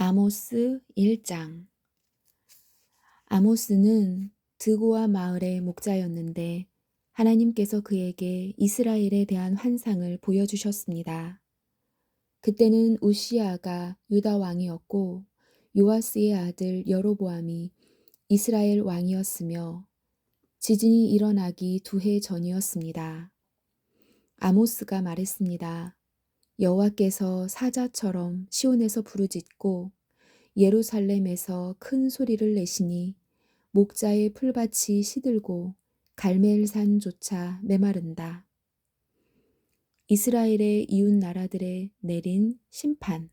아모스 1장. 아모스는 드고아 마을의 목자였는데 하나님께서 그에게 이스라엘에 대한 환상을 보여주셨습니다. 그때는 우시아가 유다 왕이었고 요아스의 아들 여로보암이 이스라엘 왕이었으며 지진이 일어나기 2해 전이었습니다. 아모스가 말했습니다. 여호와께서 사자처럼 시온에서 부르짖고 예루살렘에서 큰 소리를 내시니 목자의 풀밭이 시들고 갈멜산조차 메마른다. 이스라엘의 이웃 나라들에 내린 심판.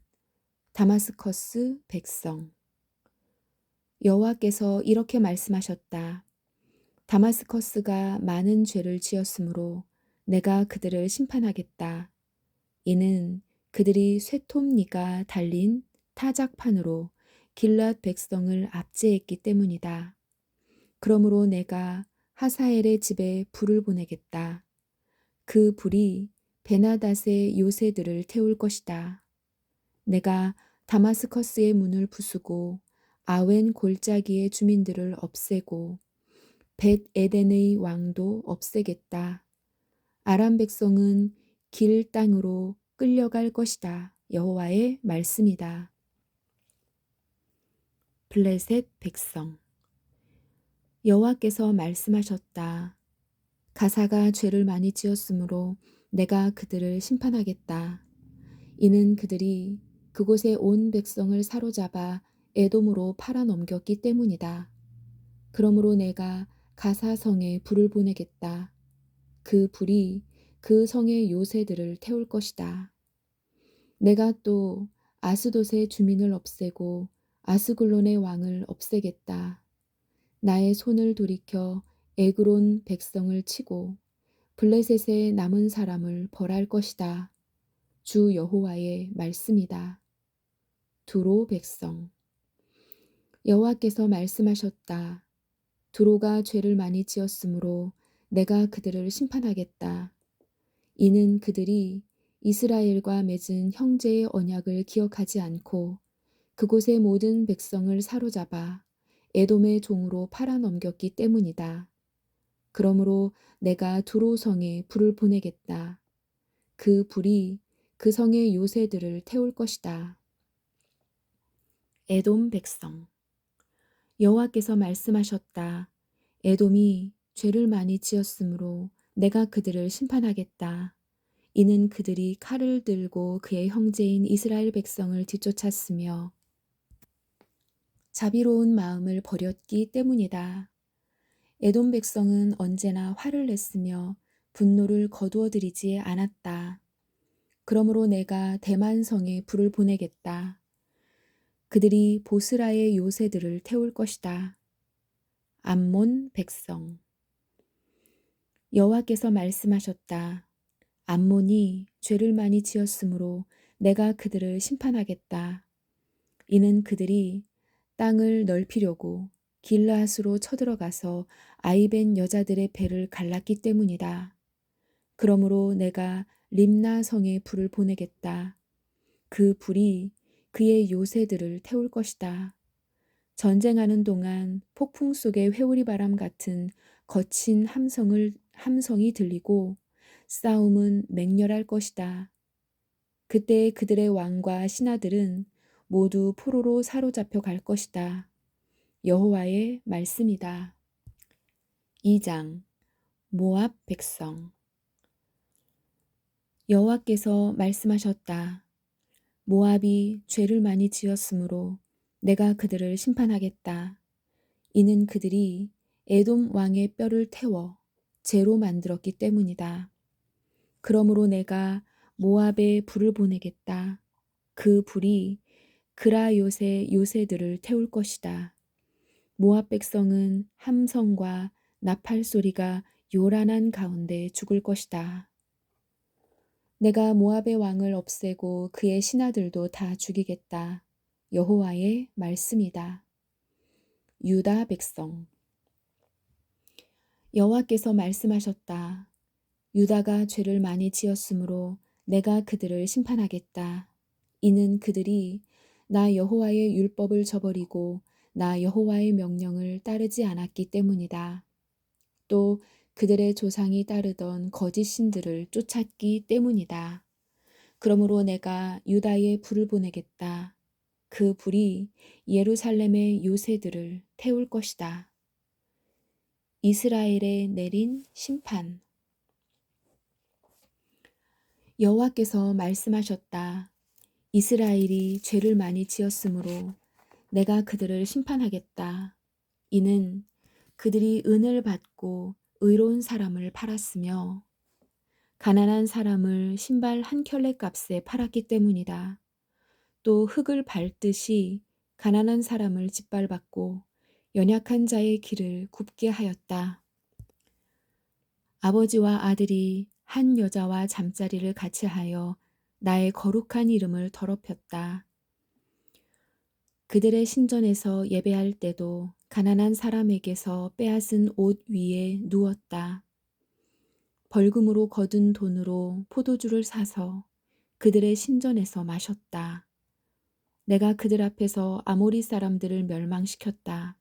다마스커스 백성. 여호와께서 이렇게 말씀하셨다. 다마스커스가 많은 죄를 지었으므로 내가 그들을 심판하겠다. 이는 그들이 쇠톱니가 달린 타작판으로 길앗 백성을 압제했기 때문이다. 그러므로 내가 하사엘의 집에 불을 보내겠다. 그 불이 베나닷의 요새들을 태울 것이다. 내가 다마스커스의 문을 부수고 아웬 골짜기의 주민들을 없애고 벳 에덴의 왕도 없애겠다. 아람 백성은 길 땅으로 끌려갈 것이다. 여호와의 말씀이다. 블레셋 백성. 여호와께서 말씀하셨다. 가사가 죄를 많이 지었으므로 내가 그들을 심판하겠다. 이는 그들이 그곳에 온 백성을 사로잡아 에돔으로 팔아넘겼기 때문이다. 그러므로 내가 가사 성에 불을 보내겠다. 그 불이 그 성의 요새들을 태울 것이다. 내가 또 아스돗의 주민을 없애고 아스글론의 왕을 없애겠다. 나의 손을 돌이켜 에그론 백성을 치고 블레셋의 남은 사람을 벌할 것이다. 주 여호와의 말씀이다. 두로 백성. 여호와께서 말씀하셨다. 두로가 죄를 많이 지었으므로 내가 그들을 심판하겠다. 이는 그들이 이스라엘과 맺은 형제의 언약을 기억하지 않고 그곳의 모든 백성을 사로잡아 에돔의 종으로 팔아넘겼기 때문이다. 그러므로 내가 두로 성에 불을 보내겠다. 그 불이 그 성의 요새들을 태울 것이다. 에돔 백성. 여호와께서 말씀하셨다. 에돔이 죄를 많이 지었으므로 내가 그들을 심판하겠다. 이는 그들이 칼을 들고 그의 형제인 이스라엘 백성을 뒤쫓았으며 자비로운 마음을 버렸기 때문이다. 에돔 백성은 언제나 화를 냈으며 분노를 거두어들이지 않았다. 그러므로 내가 대만 성에 불을 보내겠다. 그들이 보스라의 요새들을 태울 것이다. 암몬 백성. 여호와께서 말씀하셨다. 암몬이 죄를 많이 지었으므로 내가 그들을 심판하겠다. 이는 그들이 땅을 넓히려고 길르앗으로 쳐들어가서 아이벤 여자들의 배를 갈랐기 때문이다. 그러므로 내가 림나 성에 불을 보내겠다. 그 불이 그의 요새들을 태울 것이다. 전쟁하는 동안 폭풍 속의 회오리 바람 같은 거친 함성이 들리고 싸움은 맹렬할 것이다. 그때 그들의 왕과 신하들은 모두 포로로 사로잡혀 갈 것이다. 여호와의 말씀이다. 2장. 모압 백성. 여호와께서 말씀하셨다. 모압이 죄를 많이 지었으므로 내가 그들을 심판하겠다. 이는 그들이 에돔 왕의 뼈를 태워 재로 만들었기 때문이다. 그러므로 내가 모압에 불을 보내겠다. 그 불이 그라요새 요새들을 태울 것이다. 모압 백성은 함성과 나팔 소리가 요란한 가운데 죽을 것이다. 내가 모압의 왕을 없애고 그의 신하들도 다 죽이겠다. 여호와의 말씀이다. 유다 백성. 여호와께서 말씀하셨다. 유다가 죄를 많이 지었으므로 내가 그들을 심판하겠다. 이는 그들이 나 여호와의 율법을 저버리고 나 여호와의 명령을 따르지 않았기 때문이다. 또 그들의 조상이 따르던 거짓 신들을 쫓았기 때문이다. 그러므로 내가 유다에 불을 보내겠다. 그 불이 예루살렘의 요새들을 태울 것이다. 이스라엘에 내린 심판. 여호와께서 말씀하셨다. 이스라엘이 죄를 많이 지었으므로 내가 그들을 심판하겠다. 이는 그들이 은을 받고 의로운 사람을 팔았으며 가난한 사람을 신발 한 켤레 값에 팔았기 때문이다. 또 흙을 밟듯이 가난한 사람을 짓밟았고 연약한 자의 길을 굽게 하였다. 아버지와 아들이 한 여자와 잠자리를 같이 하여 나의 거룩한 이름을 더럽혔다. 그들의 신전에서 예배할 때도 가난한 사람에게서 빼앗은 옷 위에 누웠다. 벌금으로 거둔 돈으로 포도주를 사서 그들의 신전에서 마셨다. 내가 그들 앞에서 아모리 사람들을 멸망시켰다.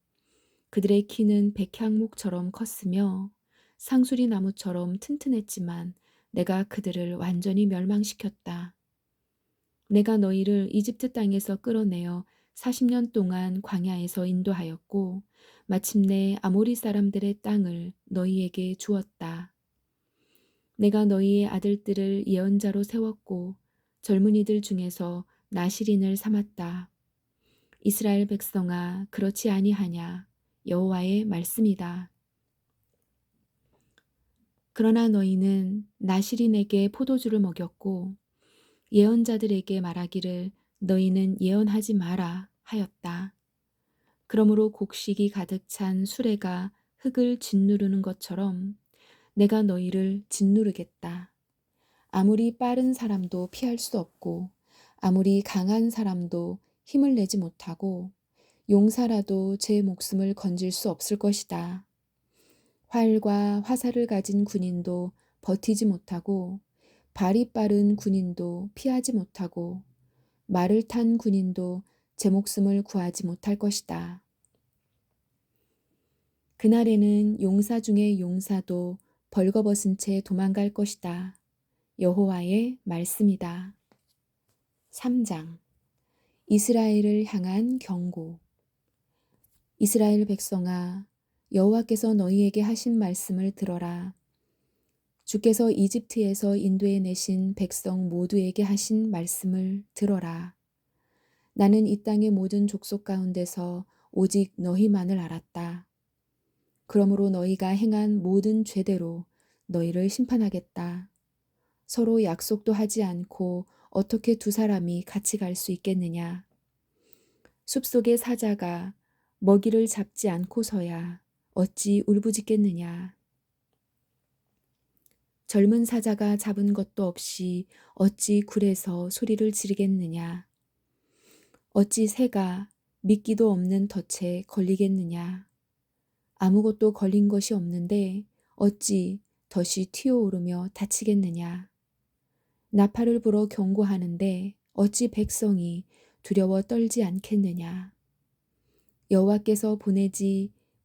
그들의 키는 백향목처럼 컸으며 상수리 나무처럼 튼튼했지만 내가 그들을 완전히 멸망시켰다. 내가 너희를 이집트 땅에서 끌어내어 40년 동안 광야에서 인도하였고 마침내 아모리 사람들의 땅을 너희에게 주었다. 내가 너희의 아들들을 예언자로 세웠고 젊은이들 중에서 나실인을 삼았다. 이스라엘 백성아, 그렇지 아니하냐? 여호와의 말씀이다. 그러나 너희는 나실인에게 포도주를 먹였고 예언자들에게 말하기를 너희는 예언하지 마라 하였다. 그러므로 곡식이 가득 찬 수레가 흙을 짓누르는 것처럼 내가 너희를 짓누르겠다. 아무리 빠른 사람도 피할 수 없고 아무리 강한 사람도 힘을 내지 못하고 용사라도 제 목숨을 건질 수 없을 것이다. 활과 화살을 가진 군인도 버티지 못하고 발이 빠른 군인도 피하지 못하고 말을 탄 군인도 제 목숨을 구하지 못할 것이다. 그날에는 용사 중에 용사도 벌거벗은 채 도망갈 것이다. 여호와의 말씀이다. 3장. 이스라엘을 향한 경고. 이스라엘 백성아, 여호와께서 너희에게 하신 말씀을 들어라. 주께서 이집트에서 인도해 내신 백성 모두에게 하신 말씀을 들어라. 나는 이 땅의 모든 족속 가운데서 오직 너희만을 알았다. 그러므로 너희가 행한 모든 죄대로 너희를 심판하겠다. 서로 약속도 하지 않고 어떻게 두 사람이 같이 갈 수 있겠느냐. 숲속의 사자가 먹이를 잡지 않고서야 어찌 울부짖겠느냐. 젊은 사자가 잡은 것도 없이 어찌 굴에서 소리를 지르겠느냐. 어찌 새가 미끼도 없는 덫에 걸리겠느냐. 아무것도 걸린 것이 없는데 어찌 덫이 튀어오르며 다치겠느냐. 나팔을 불어 경고하는데 어찌 백성이 두려워 떨지 않겠느냐. 여호와께서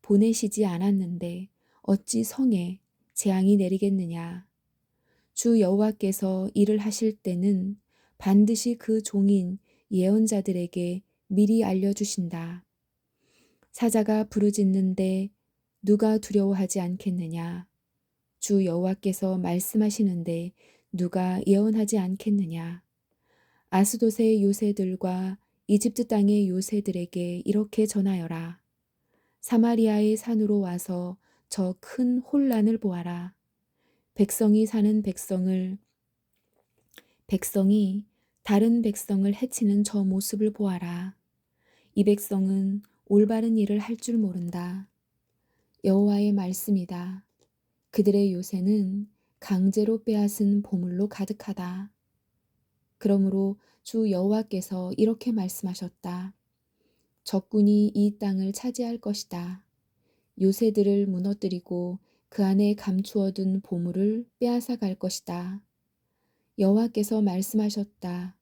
보내시지 않았는데 어찌 성에 재앙이 내리겠느냐. 주 여호와께서 일을 하실 때는 반드시 그 종인 예언자들에게 미리 알려주신다. 사자가 부르짖는데 누가 두려워하지 않겠느냐. 주 여호와께서 말씀하시는데 누가 예언하지 않겠느냐. 아스돗의 요새들과 이집트 땅의 요새들에게 이렇게 전하여라. 사마리아의 산으로 와서 저 큰 혼란을 보아라. 백성이 다른 백성을 해치는 저 모습을 보아라. 이 백성은 올바른 일을 할 줄 모른다. 여호와의 말씀이다. 그들의 요새는 강제로 빼앗은 보물로 가득하다. 그러므로 주 여호와께서 이렇게 말씀하셨다. 적군이 이 땅을 차지할 것이다. 요새들을 무너뜨리고 그 안에 감추어둔 보물을 빼앗아 갈 것이다. 여호와께서 말씀하셨다.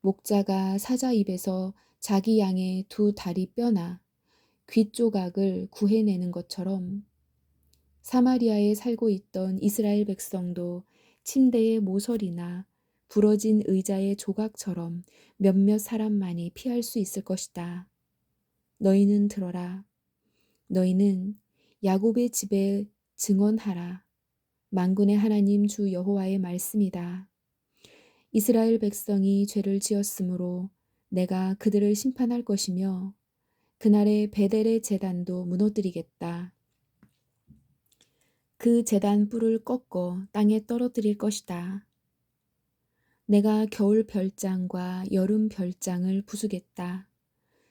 목자가 사자 입에서 자기 양의 두 다리 뼈나 귀 조각을 구해내는 것처럼 사마리아에 살고 있던 이스라엘 백성도 침대의 모서리나 부러진 의자의 조각처럼 몇몇 사람만이 피할 수 있을 것이다. 너희는 들어라. 너희는 야곱의 집에 증언하라. 만군의 하나님 주 여호와의 말씀이다. 이스라엘 백성이 죄를 지었으므로 내가 그들을 심판할 것이며 그날에 베델의 제단도 무너뜨리겠다. 그 제단 뿔을 꺾어 땅에 떨어뜨릴 것이다. 내가 겨울 별장과 여름 별장을 부수겠다.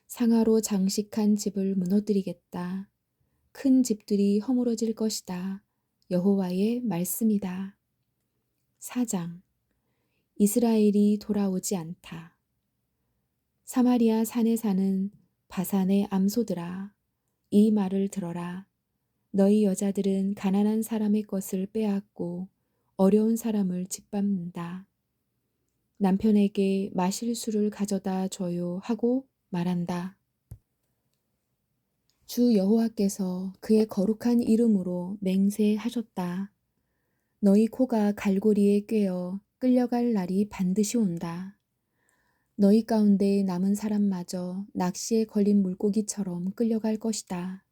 상아로 장식한 집을 무너뜨리겠다. 큰 집들이 허물어질 것이다. 여호와의 말씀이다. 4장. 이스라엘이 돌아오지 않다. 사마리아 산에 사는 바산의 암소들아, 이 말을 들어라. 너희 여자들은 가난한 사람의 것을 빼앗고 어려운 사람을 짓밟는다. 남편에게 마실 술을 가져다 줘요 하고 말한다. 주 여호와께서 그의 거룩한 이름으로 맹세하셨다. 너희 코가 갈고리에 꿰어 끌려갈 날이 반드시 온다. 너희 가운데 남은 사람마저 낚시에 걸린 물고기처럼 끌려갈 것이다.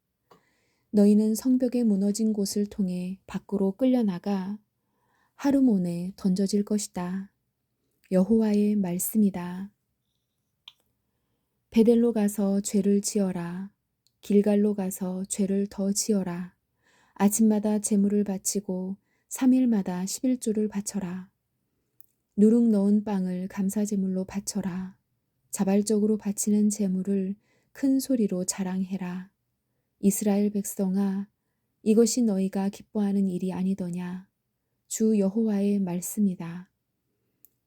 너희는 성벽에 무너진 곳을 통해 밖으로 끌려나가 하르몬에 던져질 것이다. 여호와의 말씀이다. 베델로 가서 죄를 지어라. 길갈로 가서 죄를 더 지어라. 아침마다 제물을 바치고 3일마다 11조를 바쳐라. 누룩 넣은 빵을 감사제물로 바쳐라. 자발적으로 바치는 제물을 큰 소리로 자랑해라. 이스라엘 백성아, 이것이 너희가 기뻐하는 일이 아니더냐. 주 여호와의 말씀이다.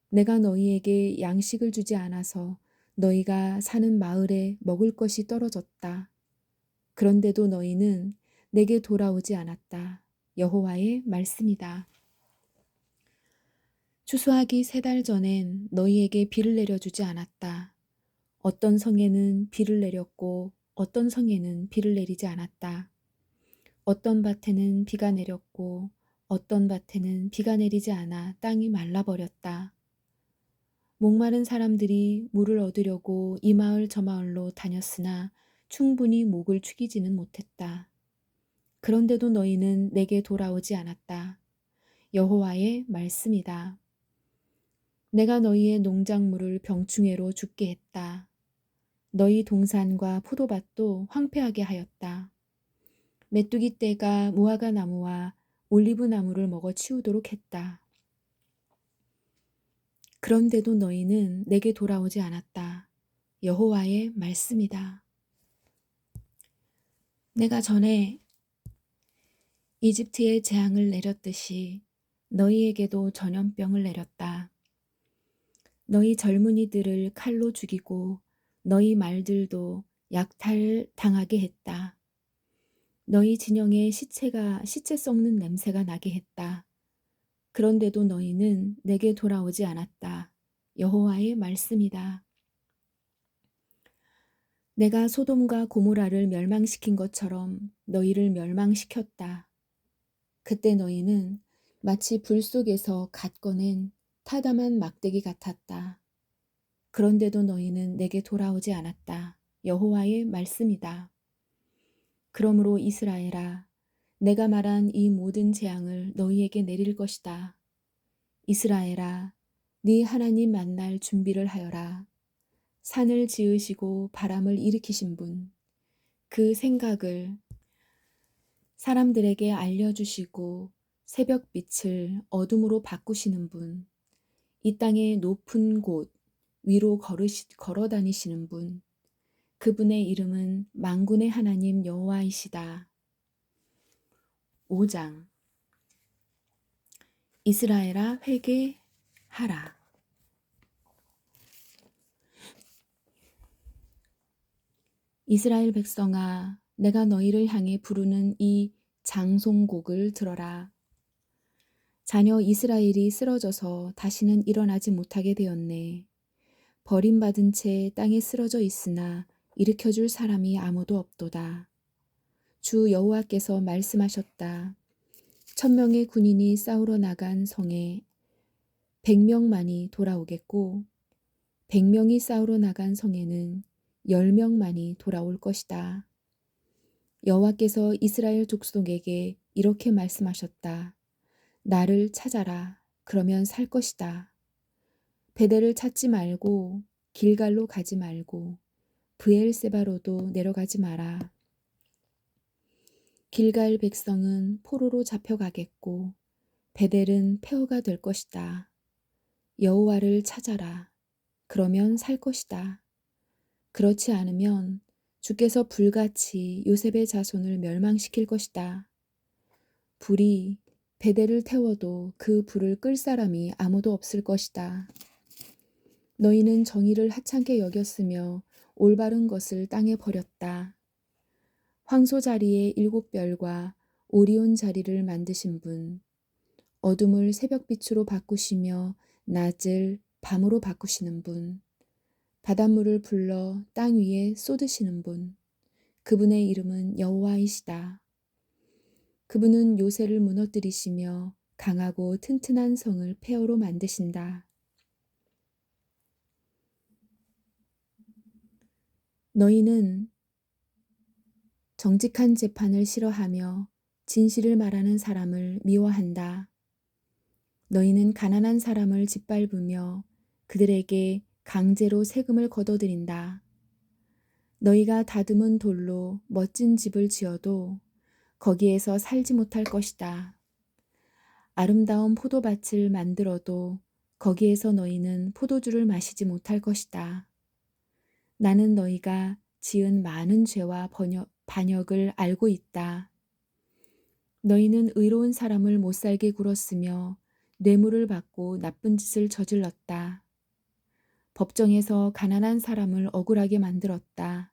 내가 너희에게 양식을 주지 않아서 너희가 사는 마을에 먹을 것이 떨어졌다. 그런데도 너희는 내게 돌아오지 않았다. 여호와의 말씀이다. 추수하기 3달 전엔 너희에게 비를 내려주지 않았다. 어떤 성에는 비를 내렸고 어떤 성에는 비를 내리지 않았다. 어떤 밭에는 비가 내렸고 어떤 밭에는 비가 내리지 않아 땅이 말라버렸다. 목마른 사람들이 물을 얻으려고 이 마을 저 마을로 다녔으나 충분히 목을 축이지는 못했다. 그런데도 너희는 내게 돌아오지 않았다. 여호와의 말씀이다. 내가 너희의 농작물을 병충해로 죽게 했다. 너희 동산과 포도밭도 황폐하게 하였다. 메뚜기 떼가 무화과 나무와 올리브 나무를 먹어 치우도록 했다. 그런데도 너희는 내게 돌아오지 않았다. 여호와의 말씀이다. 내가 전에 이집트에 재앙을 내렸듯이 너희에게도 전염병을 내렸다. 너희 젊은이들을 칼로 죽이고 너희 말들도 약탈당하게 했다. 너희 진영에 시체 썩는 냄새가 나게 했다. 그런데도 너희는 내게 돌아오지 않았다. 여호와의 말씀이다. 내가 소돔과 고모라를 멸망시킨 것처럼 너희를 멸망시켰다. 그때 너희는 마치 불 속에서 갓 꺼낸 타담한 막대기 같았다. 그런데도 너희는 내게 돌아오지 않았다. 여호와의 말씀이다. 그러므로 이스라엘아, 내가 말한 이 모든 재앙을 너희에게 내릴 것이다. 이스라엘아, 네 하나님 만날 준비를 하여라. 산을 지으시고 바람을 일으키신 분, 그 생각을 사람들에게 알려주시고 새벽빛을 어둠으로 바꾸시는 분, 이 땅의 높은 곳 위로 걸어 다니시는 분, 그분의 이름은 만군의 하나님 여호와이시다. 5장. 이스라엘아 회개하라. 이스라엘 백성아, 내가 너희를 향해 부르는 이 장송곡을 들어라. 자녀 이스라엘이 쓰러져서 다시는 일어나지 못하게 되었네. 버림받은 채 땅에 쓰러져 있으나 일으켜줄 사람이 아무도 없도다. 주 여호와께서 말씀하셨다. 1000명의 군인이 싸우러 나간 성에 100명만이 돌아오겠고 100명이 싸우러 나간 성에는 10명만이 돌아올 것이다. 여호와께서 이스라엘 족속에게 이렇게 말씀하셨다. 나를 찾아라. 그러면 살 것이다. 베델을 찾지 말고 길갈로 가지 말고 브엘세바로도 내려가지 마라. 길갈 백성은 포로로 잡혀가겠고 베델은 폐허가 될 것이다. 여호와를 찾아라. 그러면 살 것이다. 그렇지 않으면 주께서 불같이 요셉의 자손을 멸망시킬 것이다. 불이 베델을 태워도 그 불을 끌 사람이 아무도 없을 것이다. 너희는 정의를 하찮게 여겼으며 올바른 것을 땅에 버렸다. 황소 자리에 7별과 오리온 자리를 만드신 분, 어둠을 새벽빛으로 바꾸시며 낮을 밤으로 바꾸시는 분, 바닷물을 불러 땅 위에 쏟으시는 분, 그분의 이름은 여호와이시다. 그분은 요새를 무너뜨리시며 강하고 튼튼한 성을 폐허로 만드신다. 너희는 정직한 재판을 싫어하며 진실을 말하는 사람을 미워한다. 너희는 가난한 사람을 짓밟으며 그들에게 강제로 세금을 걷어들인다. 너희가 다듬은 돌로 멋진 집을 지어도 거기에서 살지 못할 것이다. 아름다운 포도밭을 만들어도 거기에서 너희는 포도주를 마시지 못할 것이다. 나는 너희가 지은 많은 죄와 반역을 알고 있다. 너희는 의로운 사람을 못살게 굴었으며 뇌물을 받고 나쁜 짓을 저질렀다. 법정에서 가난한 사람을 억울하게 만들었다.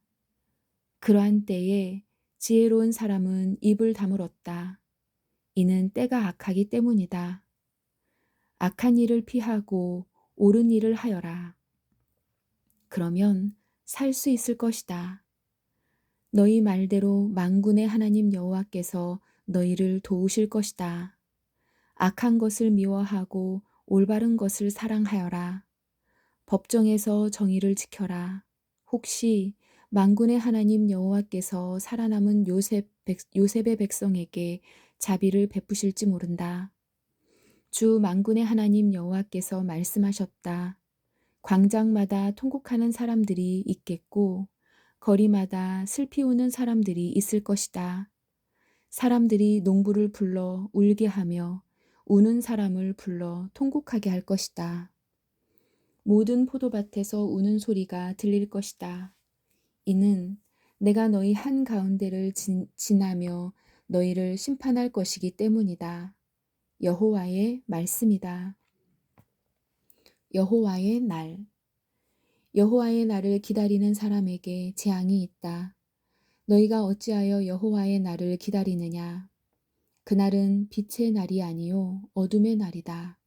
그러한 때에 지혜로운 사람은 입을 다물었다. 이는 때가 악하기 때문이다. 악한 일을 피하고 옳은 일을 하여라. 그러면 살 수 있을 것이다. 너희 말대로 만군의 하나님 여호와께서 너희를 도우실 것이다. 악한 것을 미워하고 올바른 것을 사랑하여라. 법정에서 정의를 지켜라. 혹시 만군의 하나님 여호와께서 살아남은 요셉의 백성에게 자비를 베푸실지 모른다. 주 만군의 하나님 여호와께서 말씀하셨다. 광장마다 통곡하는 사람들이 있겠고 거리마다 슬피 우는 사람들이 있을 것이다. 사람들이 농부를 불러 울게 하며 우는 사람을 불러 통곡하게 할 것이다. 모든 포도밭에서 우는 소리가 들릴 것이다. 이는 내가 너희 한가운데를 지나며 너희를 심판할 것이기 때문이다. 여호와의 말씀이다. 여호와의 날. 여호와의 날을 기다리는 사람에게 재앙이 있다. 너희가 어찌하여 여호와의 날을 기다리느냐? 그날은 빛의 날이 아니요 어둠의 날이다.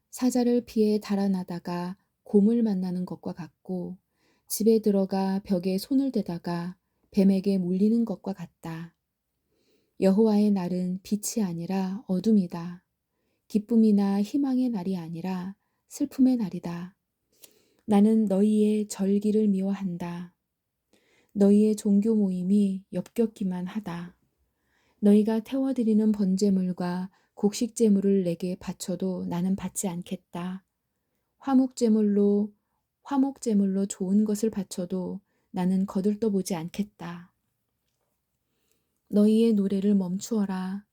사자를 피해 달아나다가 곰을 만나는 것과 같고 집에 들어가 벽에 손을 대다가 뱀에게 물리는 것과 같다. 여호와의 날은 빛이 아니라 어둠이다. 기쁨이나 희망의 날이 아니라 슬픔의 날이다. 나는 너희의 절기를 미워한다. 너희의 종교 모임이 역겹기만 하다. 너희가 태워드리는 번제물과 곡식제물을 내게 바쳐도 나는 받지 않겠다. 화목제물로 좋은 것을 바쳐도 나는 거들떠보지 않겠다. 너희의 노래를 멈추어라.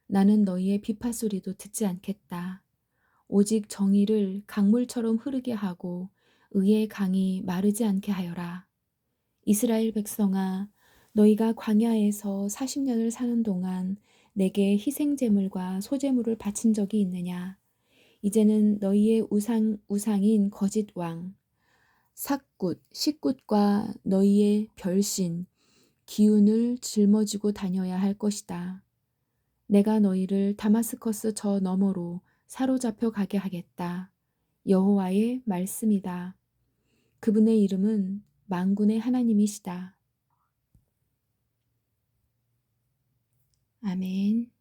나는 너희의 비파소리도 듣지 않겠다. 오직 정의를 강물처럼 흐르게 하고 의의 강이 마르지 않게 하여라. 이스라엘 백성아, 너희가 광야에서 40년을 사는 동안 내게 희생제물과 소제물을 바친 적이 있느냐? 이제는 너희의 우상인 거짓 왕, 삭굿, 식굿과 너희의 별신, 기운을 짊어지고 다녀야 할 것이다. 내가 너희를 다마스커스 저 너머로 사로잡혀 가게 하겠다. 여호와의 말씀이다. 그분의 이름은 만군의 하나님이시다. 아멘.